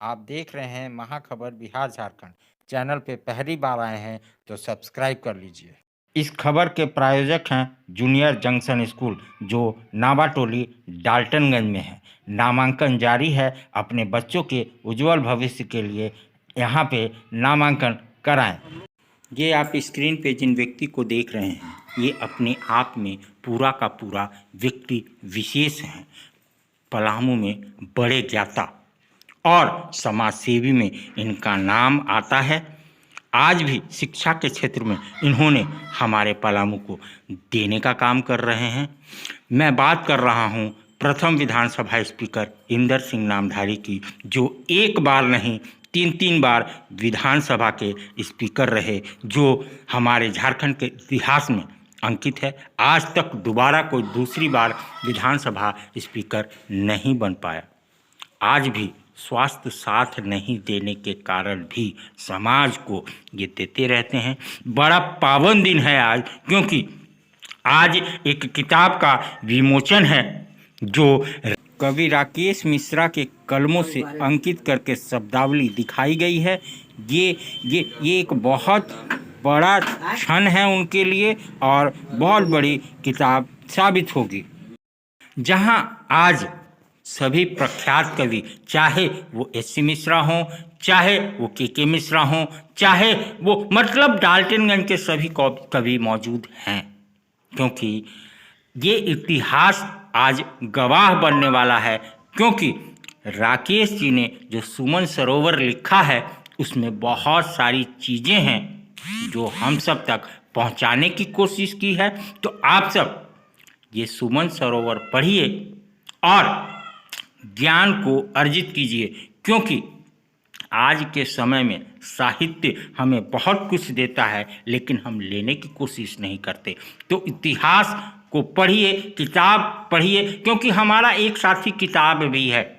आप देख रहे हैं महाखबर बिहार झारखंड। चैनल पे पहली बार आए हैं तो सब्सक्राइब कर लीजिए। इस खबर के प्रायोजक हैं जूनियर जंक्शन स्कूल, जो नावाटोली डाल्टनगंज में है। नामांकन जारी है। अपने बच्चों के उज्जवल भविष्य के लिए यहाँ पे नामांकन कराएं। ये आप स्क्रीन पे जिन व्यक्ति को देख रहे हैं, ये अपने आप में पूरा का पूरा व्यक्ति विशेष हैं। पलामू में बड़े ज्ञाता और समाज सेवी में इनका नाम आता है। आज भी शिक्षा के क्षेत्र में इन्होंने हमारे पलामू को देने का काम कर रहे हैं। मैं बात कर रहा हूं प्रथम विधानसभा स्पीकर इंदर सिंह नामधारी की, जो एक बार नहीं 3 बार विधानसभा के स्पीकर रहे, जो हमारे झारखंड के इतिहास में अंकित है। आज तक दोबारा कोई दूसरी बार विधानसभा स्पीकर नहीं बन पाया। आज भी स्वास्थ्य साथ नहीं देने के कारण भी समाज को ये देते रहते हैं। बड़ा पावन दिन है आज, क्योंकि आज एक किताब का विमोचन है, जो कवि राकेश मिश्रा के कलमों से अंकित करके शब्दावली दिखाई गई है। ये एक बहुत बड़ा क्षण है उनके लिए और बहुत बड़ी किताब साबित होगी, जहां आज सभी प्रख्यात कवि, चाहे वो एस.सी. मिश्रा हों, चाहे वो के मिश्रा हों, चाहे वो मतलब डाल्टनगंज के सभी कवि मौजूद हैं, क्योंकि ये इतिहास आज गवाह बनने वाला है। क्योंकि राकेश जी ने जो सुमन सरोवर लिखा है, उसमें बहुत सारी चीज़ें हैं जो हम सब तक पहुंचाने की कोशिश की है। तो आप सब ये सुमन सरोवर पढ़िए और ज्ञान को अर्जित कीजिए, क्योंकि आज के समय में साहित्य हमें बहुत कुछ देता है, लेकिन हम लेने की कोशिश नहीं करते। तो इतिहास को पढ़िए, किताब पढ़िए, क्योंकि हमारा एक साथी किताब भी है।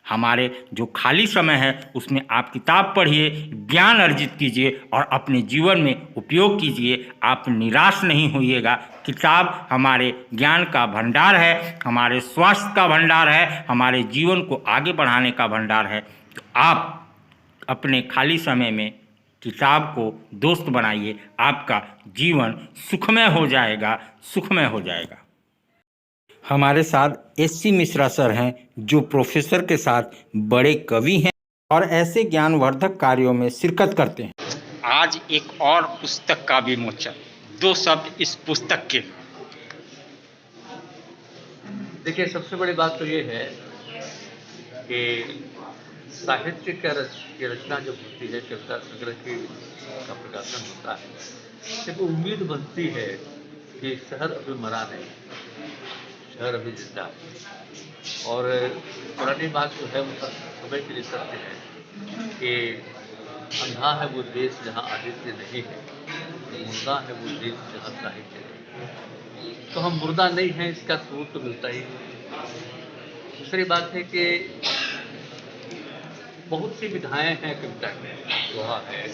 हमारे जो खाली समय है उसमें आप किताब पढ़िए, ज्ञान अर्जित कीजिए और अपने जीवन में उपयोग कीजिए। आप निराश नहीं होइएगा। किताब हमारे ज्ञान का भंडार है, हमारे स्वास्थ्य का भंडार है, हमारे जीवन को आगे बढ़ाने का भंडार है। तो आप अपने खाली समय में किताब को दोस्त बनाइए, आपका जीवन सुखमय हो जाएगा, सुखमय हो जाएगा। हमारे साथ एस.सी. मिश्रा सर हैं, जो प्रोफेसर के साथ बड़े कवि हैं और ऐसे ज्ञानवर्धक कार्यों में शिरकत करते हैं। आज एक और पुस्तक का विमोचन, 2 शब्द इस पुस्तक के। देखिए, सबसे बड़ी बात तो ये है कि साहित्य की रचना जब होती है, कविता संग्रह का प्रकाशन होता है, जब उम्मीद बनती है कि शहर अभी मरा नहीं, शहर अभी जिंदा है। और पुरानी बात जो है वो समय के लिए सत्य है कि अंधा है वो देश जहाँ आदित्य नहीं है, मुर्दा है वो देश जहाँ साहित्य नहीं। तो हम मुर्दा नहीं हैं, इसका सबूत तो मिलता ही है। दूसरी बात है कि बहुत सी विधाएँ हैं कविता में, दोहा है,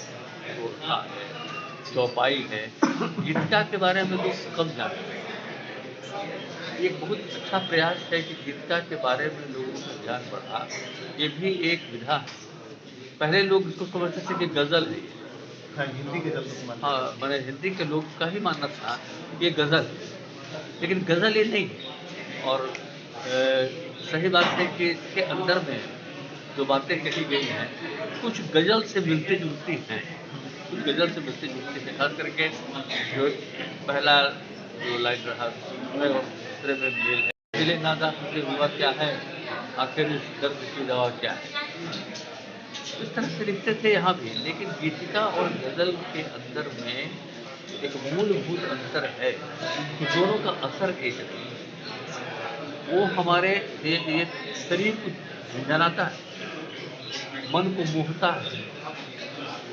गोरखा है, चौपाई है, गीतिका के बारे में लोग कम जानते हैं। एक बहुत अच्छा प्रयास है कि गीतिका के बारे में लोगों का ज्ञान बढ़ा। ये भी एक विधा है। पहले लोग इसको समझते थे कि गज़ल है, हिंदी गज़ल। हाँ, मैंने हिंदी के लोग का ही मानना था ये गज़ल, लेकिन गज़ल ये नहीं है। और सही बात है कि इसके अंदर में जो बातें कही गई हैं, कुछ गज़ल से मिलती जुलती हैं, कुछ गज़ल से मिलती जुलती हैं। खास करके जो पहला जो लाइन रहा, दूसरे में मेल है, दिले नादा हमसे हुआ क्या है, आखिर इस दर्द की दवा क्या है। इस तरह से लिखते थे यहाँ भी। लेकिन गीतिका और गज़ल के अंदर में एक मूलभूत अंतर है कि दोनों का असर एक नहीं। वो हमारे ये शरीर को झंझनाता है, मन को मोहता है,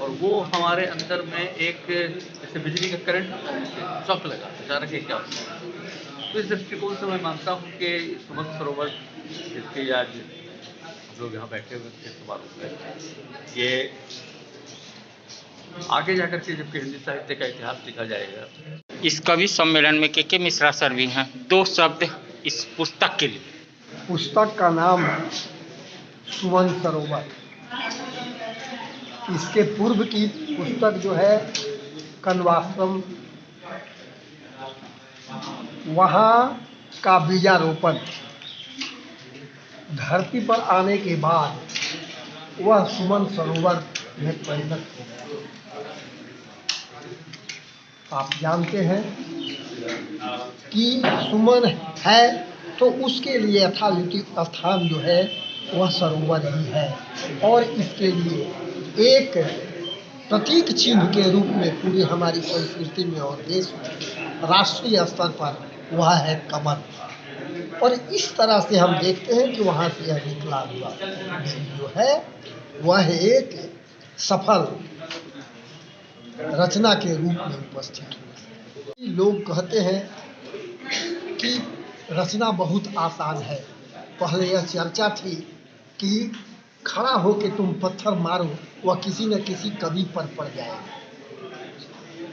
और वो हमारे अंदर में एक जैसे बिजली का करंट होता है, शॉक लगा अचानक ही क्या होता है। तो इस दृष्टिकोण से मैं मानता हूँ कि सुमन सरोवर जिसके आज हम लोग यहाँ बैठे हुए थे समारोह में, ये आगे जाकर के जबकि हिंदी साहित्य का इतिहास लिखा जाएगा। इस कवि सम्मेलन में के मिश्रा सर भी हैं। 2 शब्द इस पुस्तक के लिए। पुस्तक का नाम है सुमन सरोवर। इसके पूर्व की पुस्तक जो है कण्वाश्रम, वहाँ का बीजारोपण धरती पर आने के बाद वह सुमन सरोवर में परिणत हो गया। आप जानते हैं कि सुमन है तो उसके लिए यथायोग्य स्थान जो है वह सरोवर ही है, और इसके लिए एक प्रतीक चिन्ह के रूप में पूरी हमारी संस्कृति में और देश में राष्ट्रीय स्तर पर वह है कमल। और इस तरह से हम देखते हैं कि वहाँ से यह निकला हुआ जो है वह एक सफल रचना के रूप में उपस्थित हुआ। लोग कहते हैं कि रचना बहुत आसान है। पहले यह चर्चा थी कि खड़ा होके तुम पत्थर मारो वह किसी न किसी कवि पर पड़ जाएगा,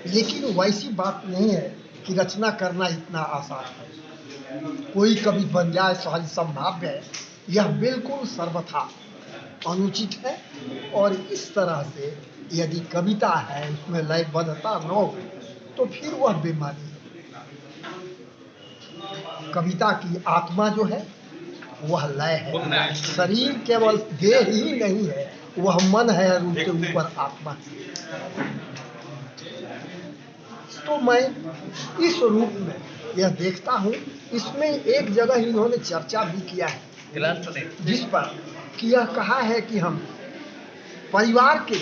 लेकिन वैसी बात नहीं है कि रचना करना इतना आसान है। कोई कवि बन जाए सहज संभाव्य है, यह बिल्कुल सर्वथा अनुचित है। और इस तरह से यदि कविता है उसमें लयबद्धता न हो तो फिर वह बेमानी है। कविता की आत्मा जो है वह लय है। शरीर केवल देह ही नहीं है, वह मन है और उसके ऊपर आत्मा है। तो मैं इस रूप में यह देखता हूँ। इसमें एक जगह इन्होंने चर्चा भी किया है जिस पर कि यह कहा है कि हम परिवार के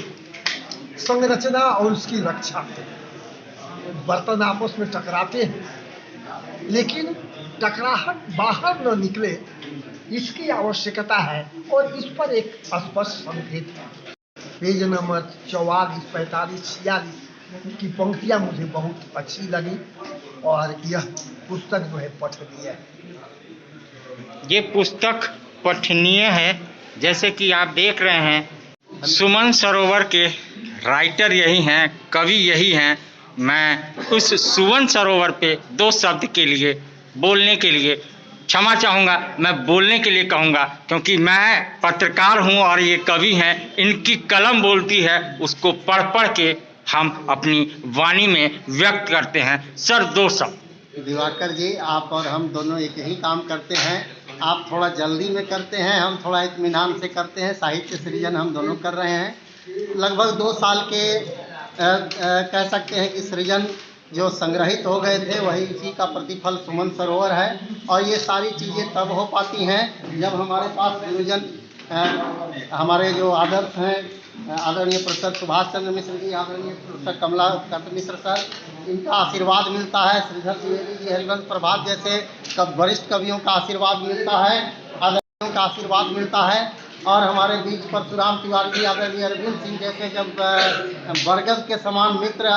संरचना और उसकी रक्षा, बर्तन आपस में टकराते हैं लेकिन टकराहट बाहर न निकले इसकी आवश्यकता है, और इस पर एक स्पष्ट संकेत है। पेज नंबर 44, 45, 46 की पंक्तियां मुझे बहुत अच्छी लगी और यह पुस्तक जो है पठनीय है। ये पुस्तक पठनीय है। जैसे कि आप देख रहे हैं सुमन सरोवर के राइटर यही हैं, कवि यही हैं। मैं उस सुमन सरोवर पे दो शब्द के लिए बोलने के लिए क्षमा चाहूँगा, मैं बोलने के लिए कहूँगा क्योंकि मैं पत्रकार हूँ और ये कवि हैं। इनकी कलम बोलती है, उसको पढ़ पढ़ के हम अपनी वाणी में व्यक्त करते हैं। सर दो शब्द। दिवाकर जी, आप और हम दोनों एक ही काम करते हैं। आप थोड़ा जल्दी में करते हैं, हम थोड़ा इत्मीनान से करते हैं। साहित्य सृजन हम दोनों कर रहे हैं। लगभग 2 साल के कह सकते हैं कि सृजन जो संग्रहित हो गए थे वही इसी का प्रतिफल सुमन सरोवर है। और ये सारी चीज़ें तब हो पाती हैं जब हमारे पास गुरुजन, हमारे जो आदर्श हैं, आदरणीय प्रोफेसर सुभाष चंद्र मिश्र जी, आदरणीय प्रोफेसर कमलाकांत मिश्र सर, इनका आशीर्वाद मिलता है। श्रीधर द्विवेदी जी, हरिवंश प्रभात जैसे वरिष्ठ कवियों का आशीर्वाद मिलता है, आदरणीयों का आशीर्वाद मिलता है। और हमारे बीच परशुराम तिवारी जी, आदरणीय अरविंद सिंह जैसे जब बरगद के समान मित्र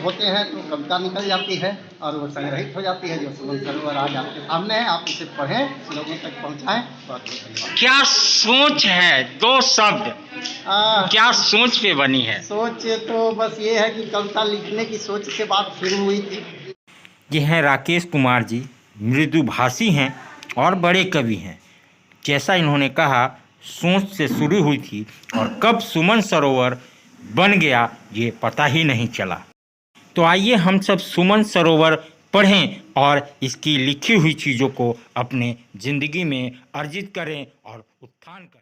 होते हैं तो कविता निकल जाती है और वो संग्रहित हो जाती है, जो सुमन सरोवर आज आपके सामने है। आप इसे पढ़ें, लोगों तक पहुँचाएँ। बहुत बहुत धन्यवाद। क्या सोच है, दो शब्द, क्या सोच पे बनी है? सोच तो बस ये है कि कविता लिखने की सोच से बात शुरू हुई थी। ये हैं राकेश कुमार जी, मृदुभाषी हैं और बड़े कवि हैं। जैसा इन्होंने कहा सोच से शुरू हुई थी और कब सुमन सरोवर बन गया ये पता ही नहीं चला। तो आइए हम सब सुमन सरोवर पढ़ें और इसकी लिखी हुई चीज़ों को अपने ज़िंदगी में अर्जित करें और उत्थान करें।